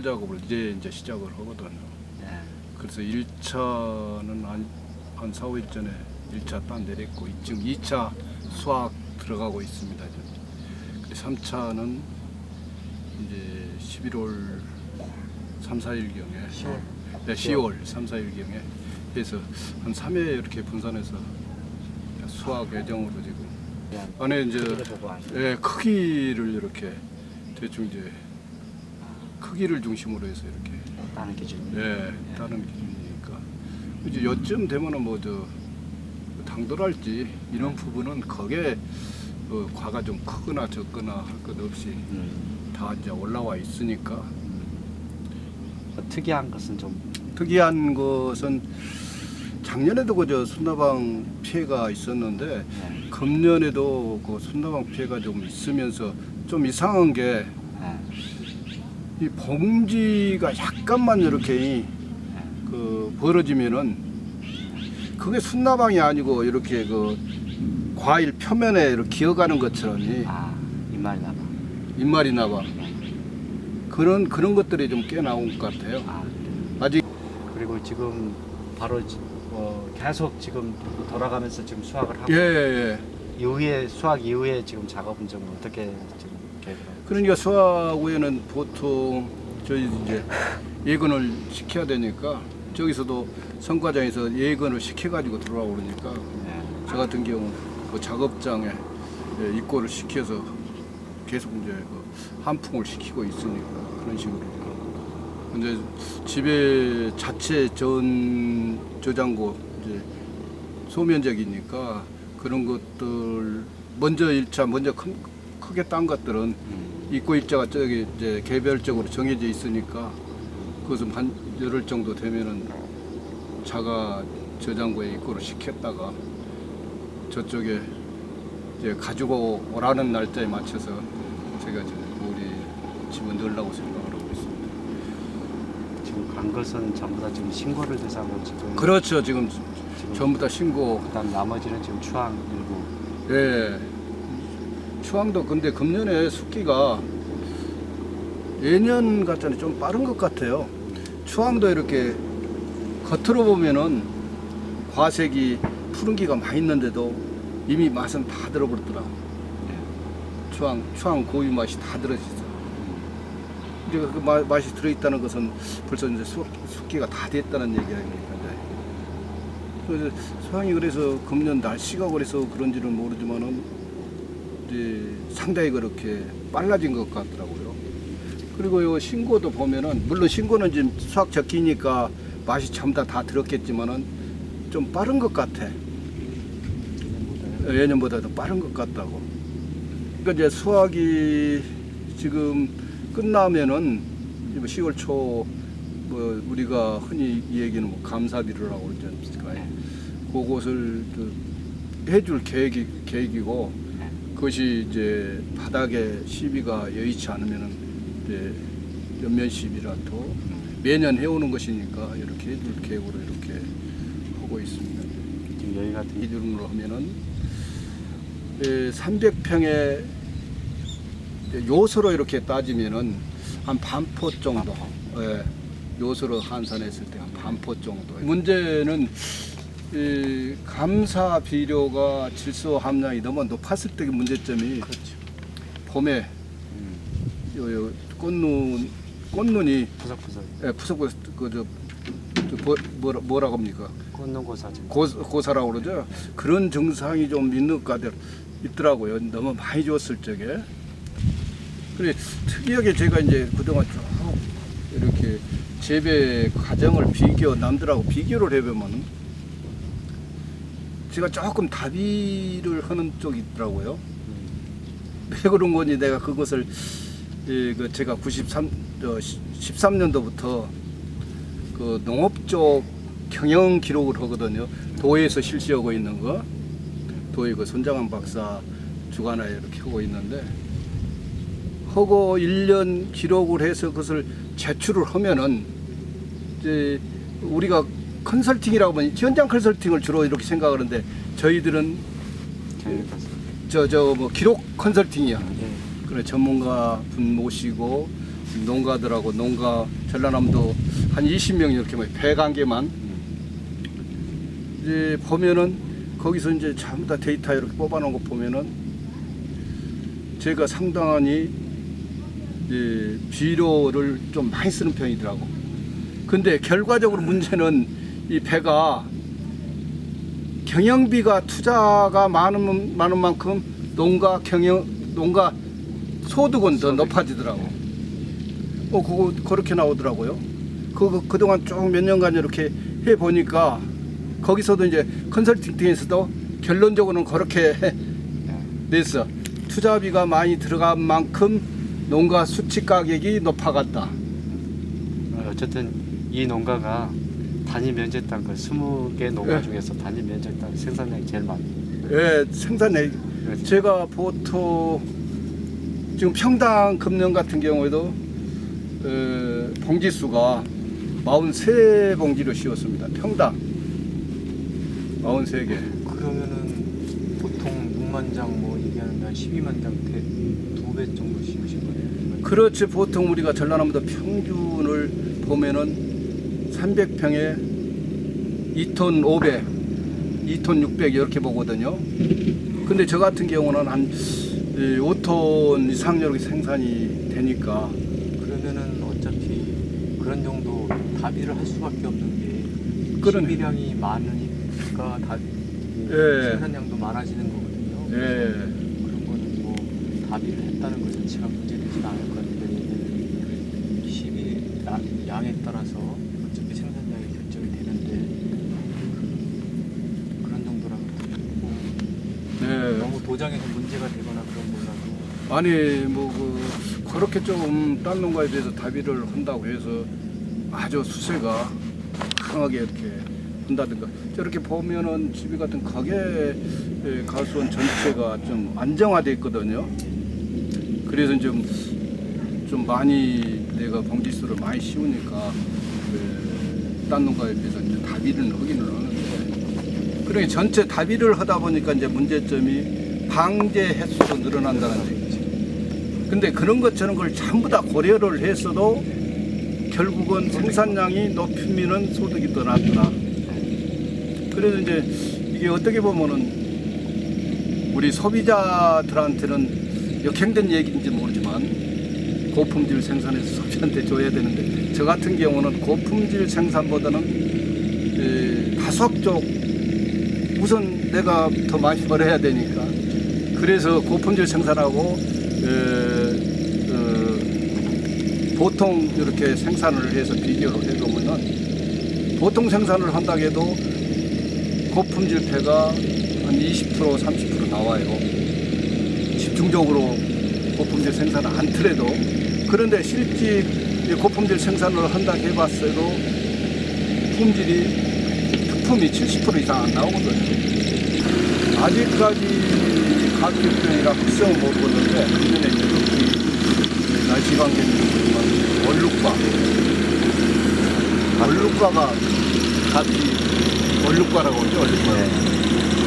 작업을 이제 시작을 하거든요. 예. 그래서 1차는 한 4, 5일 전에 1차 딱 내렸고 지금 2차 수확 들어가고 있습니다. 3차는 이제 11월 3, 4일경에 10월. 네, 10월 3, 4일경에 해서 한 3회 이렇게 분산해서 수확 예정으로 지금 예. 안에 이제 크기를 보고 하시는. 예, 크기를 이렇게 대충 이제 크기를 중심으로 해서 이렇게 다른 기준. 예, 다른 기준이니까 이제 요쯤 되면은 뭐 저 당도랄지 이런 부분은 거기에 과가 좀 크거나 적거나 할 것 없이 다 이제 올라와 있으니까 뭐 특이한 것은 좀 특이한 것은 작년에도 그저 순나방 피해가 있었는데 예. 금년에도 그 순나방 피해가 좀 있으면서 좀 이상한 게 이 예. 봉지가 약간만 이렇게 그 벌어지면은 그게 순나방이 아니고 이렇게 그 과일 표면에 이렇게 기어가는 것처럼 입말이 나봐. 입말이 나봐. 그런 것들이 좀 꽤 나온 것 같아요. 아직 그리고 지금 바로 계속 지금 돌아가면서 지금 수확을 하고 예. 이후에 수확 이후에 지금 작업은 좀 어떻게 지금 계획을 하고 그러니까 수확 후에는 보통 저희 이제 예근을 시켜야 되니까 저기서도 성과장에서 예근을 시켜가지고 들어오고 그러니까 예. 저 같은 경우 그 작업장에 입고를 시켜서 계속 이제 그 한풍을 시키고 있으니까 그런 식으로. 근데 집에 자체 저장고 이제 소면적이니까 그런 것들 먼저 1차 먼저 크게 딴 것들은 입고 입자가 저기 이제 개별적으로 정해져 있으니까 그것은 한 열흘 정도 되면은 자가 저장고에 입고를 시켰다가 저쪽에 이제 가지고 오라는 날짜에 맞춰서 제가 이제 우리 집에 넣으려고 생각을 하고 있습니다. 지금 간 것은 전부 다 지금 신고를 대상으로 지금 그렇죠. 지금 전부 다 신고. 그다음 나머지는 지금 추앙 일부. 예. 추앙도 근데 금년에 숙기가 예년 같잖아요. 좀 빠른 것 같아요. 추앙도 이렇게 겉으로 보면은 과색이 푸른기가 많이 있는데도 이미 맛은 다 들어버렸더라. 추앙 고유 맛이 다 들어있어. 이제 그 맛이 들어있다는 것은 벌써 이제 숙기가 다 됐다는 얘기 아닙니까? 그래서 수확이 그래서 금년 날씨가 그래서 그런지는 모르지만은 이제 상당히 그렇게 빨라진 것 같더라고요. 그리고 요 신고도 보면은 물론 신고는 지금 수확 적기니까 맛이 전부 다 들었겠지만은 좀 빠른 것 같아. 예년보다 더 빠른 것 같다고. 그러니까 이제 수확이 지금 끝나면은 10월 초 뭐 우리가 흔히 얘기는 뭐 감사비료라고 그러지 않습니까? 그것을 해줄 계획이고 그것이 이제 바닥에 시비가 여의치 않으면은 이제 연면 시비라도 매년 해오는 것이니까 이렇게 해줄 계획으로 이렇게 하고 있습니다. 지금 여기 같은 기준으로 하면은 300평에 요소로 이렇게 따지면은 한 반포 정도. 예, 요소로 환산했을 때 한 반포 정도. 문제는 이 감사 비료가 질소 함량이 너무 높았을 때의 문제점이 그렇죠. 봄에 요 꽃눈이 푸석푸석. 예, 푸석푸석 뭐라고 합니까? 꽂는 고사지. 고사라고 그러죠. 그런 증상이 좀 있는 것 있더라고요. 너무 많이 줬을 적에. 그래 특이하게 제가 이제 그동안 쭉 이렇게 재배 과정을 남들하고 비교를 해보면 제가 조금 다비를 하는 쪽이 있더라고요. 왜 그런 건지 내가 그것을 제가 13년도부터 그 농업 쪽 경영 기록을 하거든요. 도에서 실시하고 있는 거, 도에 그 손장환 박사 주관하에 이렇게 하고 있는데, 하고 1년 기록을 해서 그것을 제출을 하면은 이제 우리가 컨설팅이라고 하면 현장 컨설팅을 주로 이렇게 생각하는데 저희들은 뭐 기록 컨설팅이야. 그래 전문가 분 모시고 농가들하고 농가 전라남도 한 20명 이렇게 뭐 배관계만 이제 보면은 거기서 이제 전부 다 데이터 이렇게 뽑아놓은 거 보면은 제가 상당히 이제 비료를 좀 많이 쓰는 편이더라고. 근데 결과적으로 문제는 이 배가 경영비가 투자가 많은 만큼 농가 소득은 더 높아지더라고. 그거 그렇게 나오더라고요. 그동안 쭉 몇 년간 이렇게 해 보니까 거기서도 이제 컨설팅 등에서도 결론적으로는 그렇게 냈어. 투자비가 많이 들어간 만큼 농가 수치 가격이 높아갔다. 어쨌든 이 농가가 단위 면적 땅 20개 농가 중에서 단위 면적 땅 생산량이 제일 많아요. 예, 생산액. 그렇죠. 제가 보통 지금 평당 금년 같은 경우에도 봉지수가 43봉지를 씌웠습니다. 평당 43개. 그러면은 보통 6만 장 뭐 얘기하는데 한 12만 장 2배 정도 씌우신 거예요? 그렇지. 보통 우리가 전라남도 평균을 보면은 300평에 2톤 500, 2톤 600 이렇게 보거든요. 근데 저 같은 경우는 한 5톤 이상 이렇게 생산이 되니까. 그러면은 어차피 그런 정도 다비를 할 수밖에 없는 게 그러네. 소비량이 많으니까 예. 생산량도 많아지는 거거든요. 예. 그런 거는 뭐 다비를 했다는 것 자체가 문제되진 않을 것 같은데 시비 양에 따라서 어차피 생산량이 결정이 되는데 그런 정도라면 뭐 예. 너무 도장에서 문제가 되거나 그런 거라도 아니 그렇게 좀 딴 농가에 대해서 다비를 한다고 해서 아주 수세가 강하게 이렇게 한다든가 저렇게 보면은 집이 같은 가게 가수원 전체가 좀 안정화되어 있거든요. 그래서 좀 많이 내가 봉지수를 많이 씌우니까 딴 농가에 비해서 이제 다비를 하기는 하는데 그러니 전체 다비를 하다 보니까 이제 문제점이 방제 횟수도 늘어난다는 얘기지. 근데 그런 것처럼 그걸 전부 다 고려를 했어도 결국은 생산량이 높이면은 소득이 더 낮더라. 그래서 이제 이게 어떻게 보면은 우리 소비자들한테는 역행된 얘기인지 모르지만 고품질 생산해서 소비자한테 줘야 되는데 저 같은 경우는 고품질 생산보다는 가속적 우선 내가 더 많이 벌어야 되니까 그래서 고품질 생산하고 보통 이렇게 생산을 해서 비교를 해보면은 보통 생산을 한다고 해도 고품질 배가 한 20% 30% 나와요. 집중적으로 고품질 생산을 안 틀어도. 그런데 실제 고품질 생산을 한다고 해봤어도 품질이 70% 이상 안 나오거든요. 아직까지 가격표이라 특성은 모르겠는데 작년에 특히 날씨 관계는 얼룩과가 값이 얼룩과라고 하죠. 얼룩과.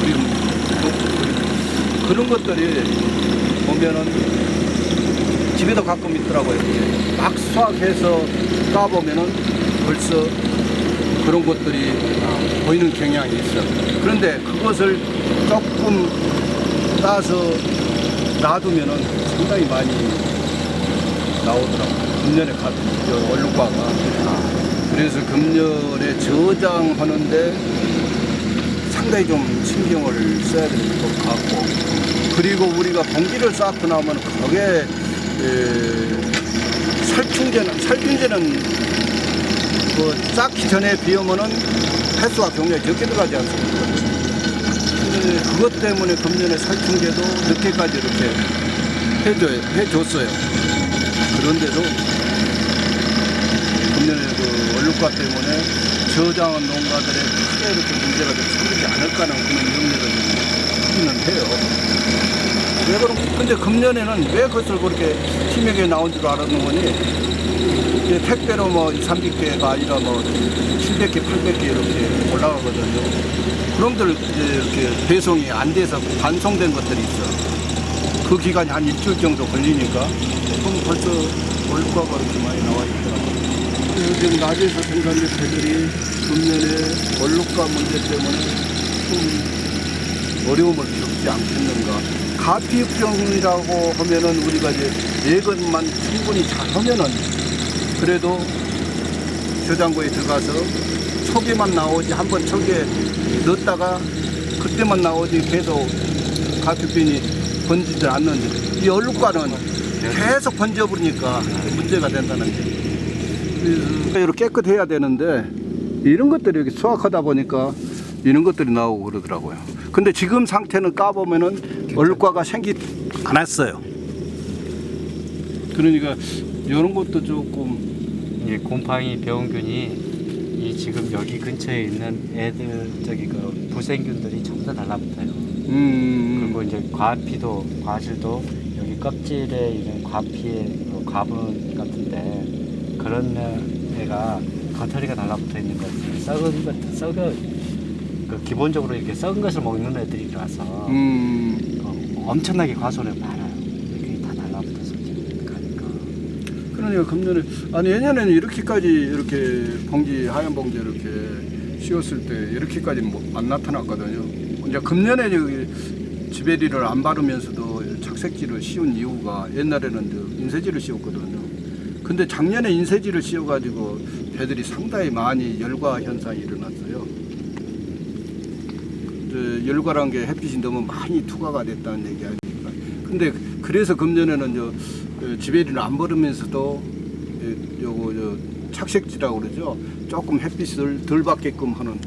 그리고 그런 것들이 보면은 집에도 가끔 있더라고요. 막 수확해서 까보면은 벌써 그런 것들이 보이는 경향이 있어. 그런데 그것을 조금 따서 놔두면은 상당히 많이 나오더라고요. 금년에 얼룩과가. 그래서 금년에 저장하는데 상당히 좀 신경을 써야 될 것 같고, 그리고 우리가 봉지를 쌓고 나면 거기에 살균제는 그 쌓기 전에 비우면은 횟수가 굉장히 적게 들어가지 않습니까? 그것 때문에 금년에 살충제도 늦게까지 이렇게 해줬어요. 그런데도 금년에 그 얼룩과 때문에 저장한 농가들의 크게 이렇게 문제가 좀 생기지 않을까라는 그런 염려를 하기는 해요. 왜 그런? 근데 금년에는 왜 그것을 그렇게 심하게 나온 줄 알았는 거니? 택배로 뭐 300개가 아니라 뭐 700개, 800개 이렇게 올라가거든요. 그런들 이제 이렇게 배송이 안 돼서 반송된 것들이 있어. 그 기간이 한 일주일 정도 걸리니까 그럼 벌써 얼룩과가 이렇게 많이 나와 있더라고요. 그래서 지금 낮에서 생산된 배들이 금년에 원료가 문제 때문에 좀 어려움을 겪지 않겠는가. 가피육종이라고 하면은 우리가 이제 예건만 충분히 잘 하면은 그래도 저장고에 들어가서 초기만 나오지 한번 초기에 넣었다가 그때만 나오지 계속 가피빈이 번지지 않는데 이 얼룩과는 계속 번져버리니까 문제가 된다는 게. 그래서 이렇게 깨끗해야 되는데 이런 것들이 이렇게 수확하다 보니까 이런 것들이 나오고 그러더라고요. 근데 지금 상태는 까보면은 얼룩과가 생기지 않았어요. 그러니까 이런 것도 조금 이 곰팡이 병균이 이 지금 여기 근처에 있는 애들 저기 그 부생균들이 전부 다 달라붙어요. 그리고 이제 과피도 과실도 여기 껍질에 있는 과피의 그 과분 같은데 그런 애가 겉털이가 달라붙어 있는 것 같아요. 썩은 것 그 기본적으로 이렇게 썩은 것을 먹는 애들이라서 엄청나게 과소量많아요. 이게 다 달라붙어서 지금 가니까. 그러니까 금년에 아니 예년에는 이렇게까지 이렇게 봉지 하얀 봉지 이렇게 씌웠을 때 이렇게까지 안 나타났거든요. 이제 금년에 여기 지베리를 안 바르면서도 착색지를 씌운 이유가 옛날에는 인쇄지를 씌웠거든요. 근데 작년에 인쇄지를 씌워가지고 배들이 상당히 많이 열과 현상이 일어났어요. 열과란 게 햇빛이 너무 많이 투과가 됐다는 얘기 아닙니까? 근데 그래서 금년에는 지베리를 안 바르면서도 요거 착색지라고 그러죠. 조금 햇빛을 덜 받게끔 하는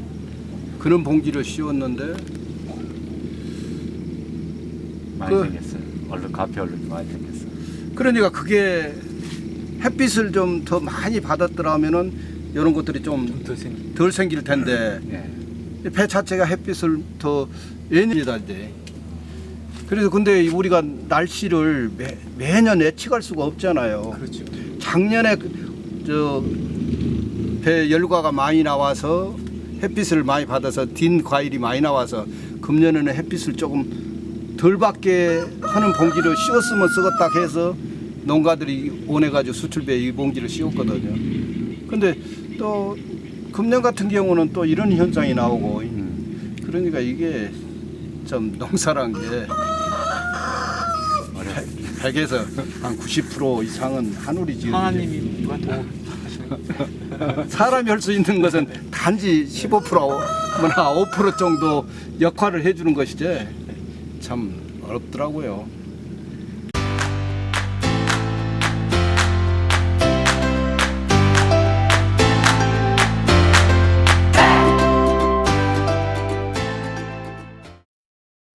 그런 봉지를 씌웠는데 많이 생겼어요. 얼룩 가피 얼룩이 많이 생겼어요. 그러니까 그게 햇빛을 좀 더 많이 받았더라면은 이런 것들이 좀 덜 생길 텐데 네. 배 자체가 햇빛을 더 예년이다 이제. 그래서 근데 우리가 날씨를 매년 예측할 수가 없잖아요. 그렇죠. 작년에 배 열과가 많이 나와서 햇빛을 많이 받아서 딘 과일이 많이 나와서 금년에는 햇빛을 조금 덜 받게 하는 봉지를 씌웠으면 쓰겠다 해서 농가들이 원해가지고 수출배 이 봉지를 씌웠거든요. 근데 또 금년 같은 경우는 또 이런 현상이 나오고 그러니까 이게 좀 농사란 게 100에서 한 90% 이상은 하늘이 지은 하나님이 누가 도움 사람이 할 수 있는 것은 단지 15%나 5% 정도 역할을 해주는 것이지 참 어렵더라고요.